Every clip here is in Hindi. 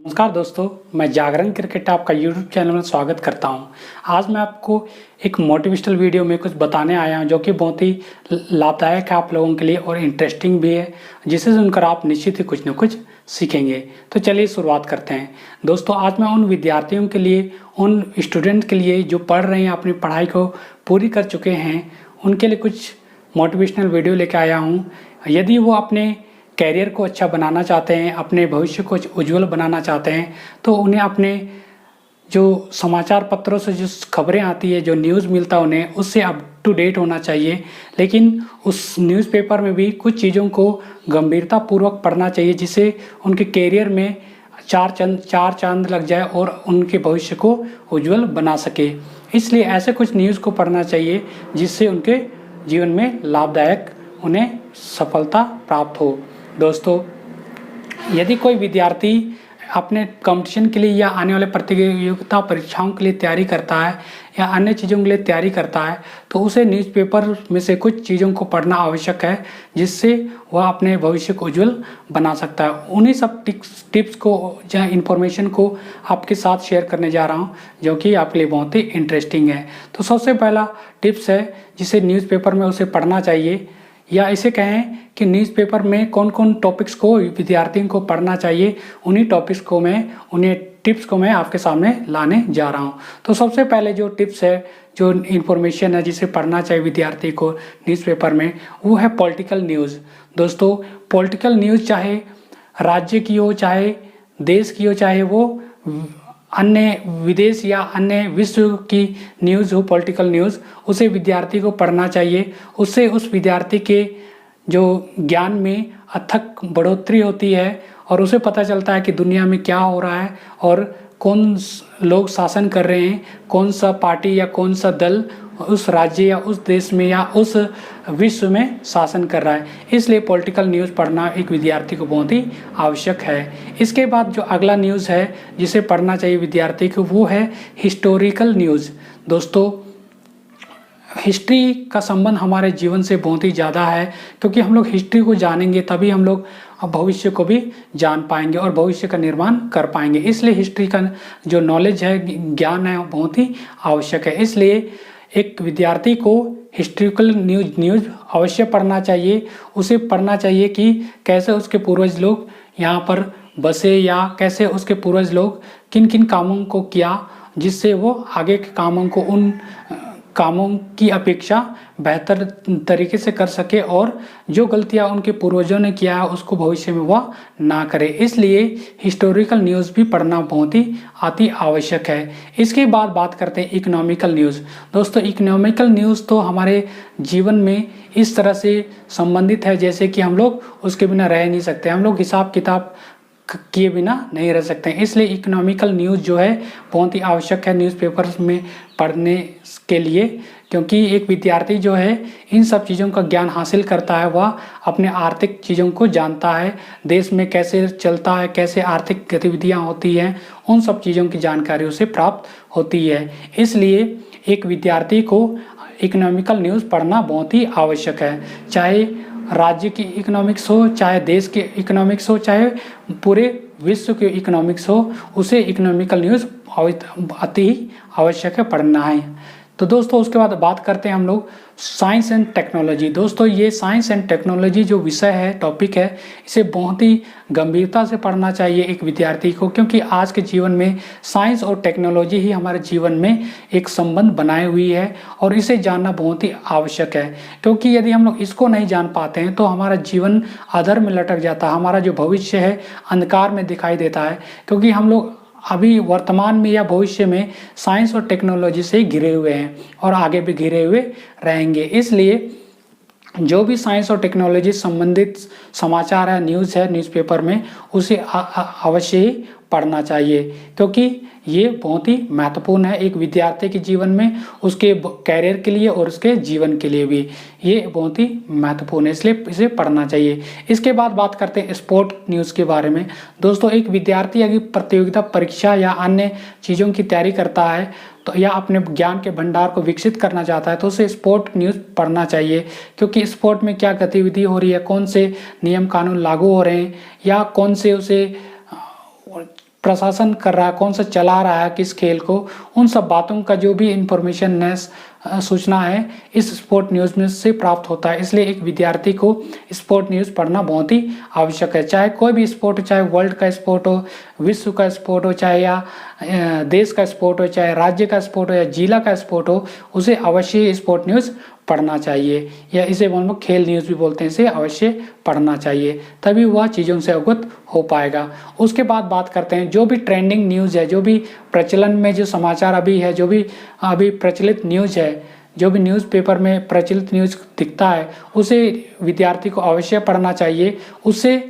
नमस्कार दोस्तों, मैं जागरण क्रिकेट आपका यूट्यूब चैनल में स्वागत करता हूं। आज मैं आपको एक मोटिवेशनल वीडियो में कुछ बताने आया हूं जो कि बहुत ही लाभदायक है आप लोगों के लिए और इंटरेस्टिंग भी है, जिसे सुनकर आप निश्चित ही कुछ न कुछ सीखेंगे। तो चलिए शुरुआत करते हैं। दोस्तों, आज मैं उन विद्यार्थियों के लिए, उन स्टूडेंट के लिए जो पढ़ रहे हैं, अपनी पढ़ाई को पूरी कर चुके हैं, उनके लिए कुछ मोटिवेशनल वीडियो लेकर आया हूँ। यदि वो अपने कैरियर को अच्छा बनाना चाहते हैं, अपने भविष्य को उज्जवल बनाना चाहते हैं, तो उन्हें अपने जो समाचार पत्रों से जो खबरें आती है, जो न्यूज़ मिलता है, उन्हें उससे अप टू डेट होना चाहिए। लेकिन उस न्यूज़पेपर में भी कुछ चीज़ों को गंभीरतापूर्वक पढ़ना चाहिए, जिससे उनके कैरियर में चार चांद लग जाए और उनके भविष्य को उज्जवल बना सके। इसलिए ऐसे कुछ न्यूज़ को पढ़ना चाहिए जिससे उनके जीवन में लाभदायक उन्हें सफलता प्राप्त हो। दोस्तों, यदि कोई विद्यार्थी अपने कंपटीशन के लिए या आने वाले प्रतियोगिता परीक्षाओं के लिए तैयारी करता है या अन्य चीज़ों के लिए तैयारी करता है, तो उसे न्यूज़पेपर में से कुछ चीज़ों को पढ़ना आवश्यक है, जिससे वह अपने भविष्य को उज्जवल बना सकता है। उन्हीं सब टिप्स को या इन्फॉर्मेशन को आपके साथ शेयर करने जा रहा हूँ, जो कि आपके लिए बहुत ही इंटरेस्टिंग है। तो सबसे पहला टिप्स है जिसे न्यूज़पेपर में उसे पढ़ना चाहिए, या इसे कहें कि न्यूज़पेपर में कौन कौन टॉपिक्स को विद्यार्थियों को पढ़ना चाहिए, उन्हीं टॉपिक्स को उन्हें टिप्स को मैं आपके सामने लाने जा रहा हूँ। तो सबसे पहले जो टिप्स है, जो इन्फॉर्मेशन है जिसे पढ़ना चाहिए विद्यार्थी को न्यूज़पेपर में, वो है पॉलिटिकल न्यूज़। दोस्तों, पॉलिटिकल न्यूज़ चाहे राज्य की हो, चाहे देश की हो, चाहे वो अन्य विदेश या अन्य विश्व की न्यूज़ हो, पॉलिटिकल न्यूज़, उसे विद्यार्थी को पढ़ना चाहिए। उससे उस विद्यार्थी के जो ज्ञान में अथक बढ़ोतरी होती है और उसे पता चलता है कि दुनिया में क्या हो रहा है और कौन लोग शासन कर रहे हैं, कौन सा पार्टी या कौन सा दल उस राज्य या उस देश में या उस विश्व में शासन कर रहा है। इसलिए पॉलिटिकल न्यूज़ पढ़ना एक विद्यार्थी को बहुत ही आवश्यक है। इसके बाद जो अगला न्यूज़ है जिसे पढ़ना चाहिए विद्यार्थी को, वो है हिस्टोरिकल न्यूज़। दोस्तों, हिस्ट्री का संबंध हमारे जीवन से बहुत ही ज़्यादा है, क्योंकि हम लोग हिस्ट्री को जानेंगे तभी हम लोग भविष्य को भी जान पाएंगे और भविष्य का निर्माण कर पाएंगे। इसलिए हिस्ट्री का जो नॉलेज है, ज्ञान है, बहुत ही आवश्यक है। इसलिए एक विद्यार्थी को हिस्ट्रिकल न्यूज़ अवश्य पढ़ना चाहिए। उसे पढ़ना चाहिए कि कैसे उसके पूर्वज लोग यहाँ पर बसे या कैसे उसके पूर्वज लोग किन किन कामों को किया, जिससे वो आगे के कामों को उन कामों की अपेक्षा बेहतर तरीके से कर सके और जो गलतियां उनके पूर्वजों ने किया है उसको भविष्य में वह ना करे। इसलिए हिस्टोरिकल न्यूज़ भी पढ़ना बहुत ही अति आवश्यक है। इसके बाद बात करते हैं इकोनॉमिकल न्यूज़। दोस्तों, इकोनॉमिकल न्यूज़ तो हमारे जीवन में इस तरह से संबंधित है जैसे कि हम लोग उसके बिना रह नहीं सकते, हम लोग हिसाब किताब किए बिना नहीं रह सकते हैं। इसलिए इकोनॉमिकल न्यूज़ जो है बहुत ही आवश्यक है न्यूज़पेपर्स में पढ़ने के लिए, क्योंकि एक विद्यार्थी जो है इन सब चीज़ों का ज्ञान हासिल करता है, वह अपने आर्थिक चीज़ों को जानता है, देश में कैसे चलता है, कैसे आर्थिक गतिविधियां होती हैं, उन सब चीज़ों की जानकारी उसे प्राप्त होती है। इसलिए एक विद्यार्थी को इकोनॉमिकल न्यूज़ पढ़ना बहुत ही आवश्यक है। चाहे राज्य की इकोनॉमिक्स हो, चाहे देश की इकोनॉमिक्स हो, चाहे पूरे विश्व की इकोनॉमिक्स हो, उसे इकोनॉमिकल न्यूज़ अति आवश्यक है, पढ़ना है। तो दोस्तों, उसके बाद बात करते हैं हम लोग साइंस एंड टेक्नोलॉजी। दोस्तों, ये साइंस एंड टेक्नोलॉजी जो विषय है, टॉपिक है, इसे बहुत ही गंभीरता से पढ़ना चाहिए एक विद्यार्थी को, क्योंकि आज के जीवन में साइंस और टेक्नोलॉजी ही हमारे जीवन में एक संबंध बनाए हुई है और इसे जानना बहुत ही आवश्यक है। क्योंकि यदि हम लोग इसको नहीं जान पाते हैं तो हमारा जीवन अधर में लटक जाता है, हमारा जो भविष्य है अंधकार में दिखाई देता है, क्योंकि हम लोग अभी वर्तमान में या भविष्य में साइंस और टेक्नोलॉजी से घिरे हुए हैं और आगे भी घिरे हुए रहेंगे। इसलिए जो भी साइंस और टेक्नोलॉजी संबंधित समाचार है, न्यूज़ है न्यूज़पेपर में, उसे अवश्य ही पढ़ना चाहिए, क्योंकि ये बहुत ही महत्वपूर्ण है एक विद्यार्थी के जीवन में, उसके कैरियर के लिए और उसके जीवन के लिए भी ये बहुत ही महत्वपूर्ण है, इसलिए इसे पढ़ना चाहिए। इसके बाद बात करते हैं स्पोर्ट न्यूज़ के बारे में। दोस्तों, एक विद्यार्थी अगर प्रतियोगिता परीक्षा या अन्य चीज़ों की तैयारी करता है तो या अपने ज्ञान के भंडार को विकसित करना चाहता है तो उसे स्पोर्ट न्यूज़ पढ़ना चाहिए, क्योंकि स्पोर्ट में क्या गतिविधि हो रही है, कौन से नियम कानून लागू हो रहे हैं या कौन से उसे प्रशासन कर रहा है, कौन सा चला रहा है किस खेल को, उन सब बातों का जो भी इंफॉर्मेशन है, सूचना है, इस स्पोर्ट न्यूज़ में से प्राप्त होता है। इसलिए एक विद्यार्थी को स्पोर्ट न्यूज़ पढ़ना बहुत ही आवश्यक है। चाहे कोई भी स्पोर्ट हो, चाहे वर्ल्ड का स्पोर्ट हो, विश्व का स्पोर्ट हो, चाहे या देश का स्पोर्ट हो, चाहे राज्य का स्पोर्ट हो या जिला का स्पोर्ट हो, उसे अवश्य स्पोर्ट न्यूज़ पढ़ना चाहिए, या इसे हम लोग खेल न्यूज़ भी बोलते हैं। इसे अवश्य पढ़ना चाहिए, तभी वह चीज़ों से अवगत हो पाएगा। उसके बाद बात करते हैं जो भी ट्रेंडिंग न्यूज़ है, जो भी प्रचलन में जो समाचार अभी है, जो भी अभी प्रचलित न्यूज़ है, जो भी न्यूज़पेपर में प्रचलित न्यूज़ दिखता है, उसे विद्यार्थी को अवश्य पढ़ना चाहिए। उससे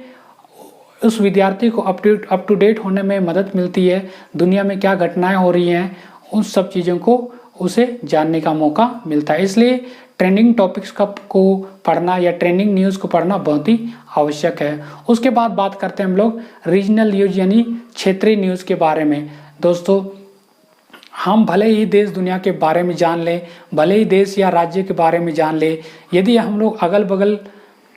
उस विद्यार्थी को अप टू डेट होने में मदद मिलती है। दुनिया में क्या घटनाएं हो रही हैं, उन सब चीज़ों को उसे जानने का मौका मिलता है। इसलिए ट्रेंडिंग टॉपिक्स को पढ़ना या ट्रेंडिंग न्यूज़ को पढ़ना बहुत ही आवश्यक है। उसके बाद बात करते हैं हम लोग रीजनल न्यूज़ यानी क्षेत्रीय न्यूज़ के बारे में। दोस्तों, हम भले ही देश दुनिया के बारे में जान लें, भले ही देश या राज्य के बारे में जान लें, यदि हम लोग अगल बगल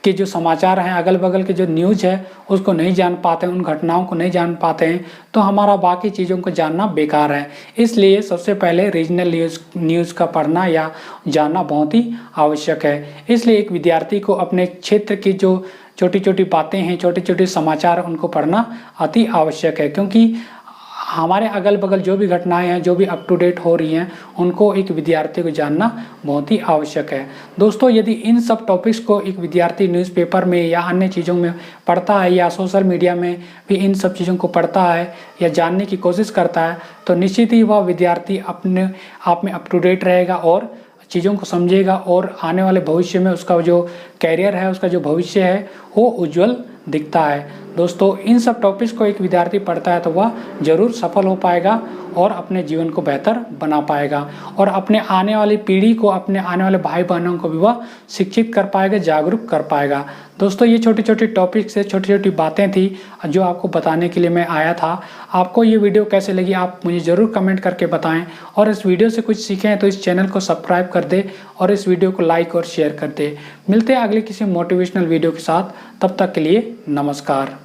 के जो समाचार हैं, अगल बगल के जो न्यूज़ है, उसको नहीं जान पाते हैं, उन घटनाओं को नहीं जान पाते हैं, तो हमारा बाकी चीज़ों को जानना बेकार है। इसलिए सबसे पहले रीजनल न्यूज़ का पढ़ना या जानना बहुत ही आवश्यक है। इसलिए एक विद्यार्थी को अपने क्षेत्र की जो छोटी छोटी बातें हैं, छोटे छोटे समाचार, उनको पढ़ना अति आवश्यक है, क्योंकि हमारे अगल बगल जो भी घटनाएं हैं, जो भी अप टू डेट हो रही हैं, उनको एक विद्यार्थी को जानना बहुत ही आवश्यक है। दोस्तों, यदि इन सब टॉपिक्स को एक विद्यार्थी न्यूज़पेपर में या अन्य चीज़ों में पढ़ता है, या सोशल मीडिया में भी इन सब चीज़ों को पढ़ता है या जानने की कोशिश करता है, तो निश्चित ही वह विद्यार्थी अपने आप में अप टू डेट रहेगा और चीज़ों को समझेगा, और आने वाले भविष्य में उसका जो कैरियर है, उसका जो भविष्य है, वो उज्जवल दिखता है। दोस्तों, इन सब टॉपिक्स को एक विद्यार्थी पढ़ता है तो वह जरूर सफल हो पाएगा और अपने जीवन को बेहतर बना पाएगा, और अपने आने वाली पीढ़ी को, अपने आने वाले भाई बहनों को भी वह शिक्षित कर पाएगा, जागरूक कर पाएगा। दोस्तों, ये छोटी छोटी टॉपिक्स से छोटी छोटी बातें थी जो आपको बताने के लिए मैं आया था। आपको ये वीडियो कैसे लगी आप मुझे ज़रूर कमेंट करके बताएं, और इस वीडियो से कुछ सीखें तो इस चैनल को सब्सक्राइब कर दे और इस वीडियो को लाइक और शेयर कर दे। मिलते हैं अगले किसी मोटिवेशनल वीडियो के साथ, तब तक के लिए नमस्कार।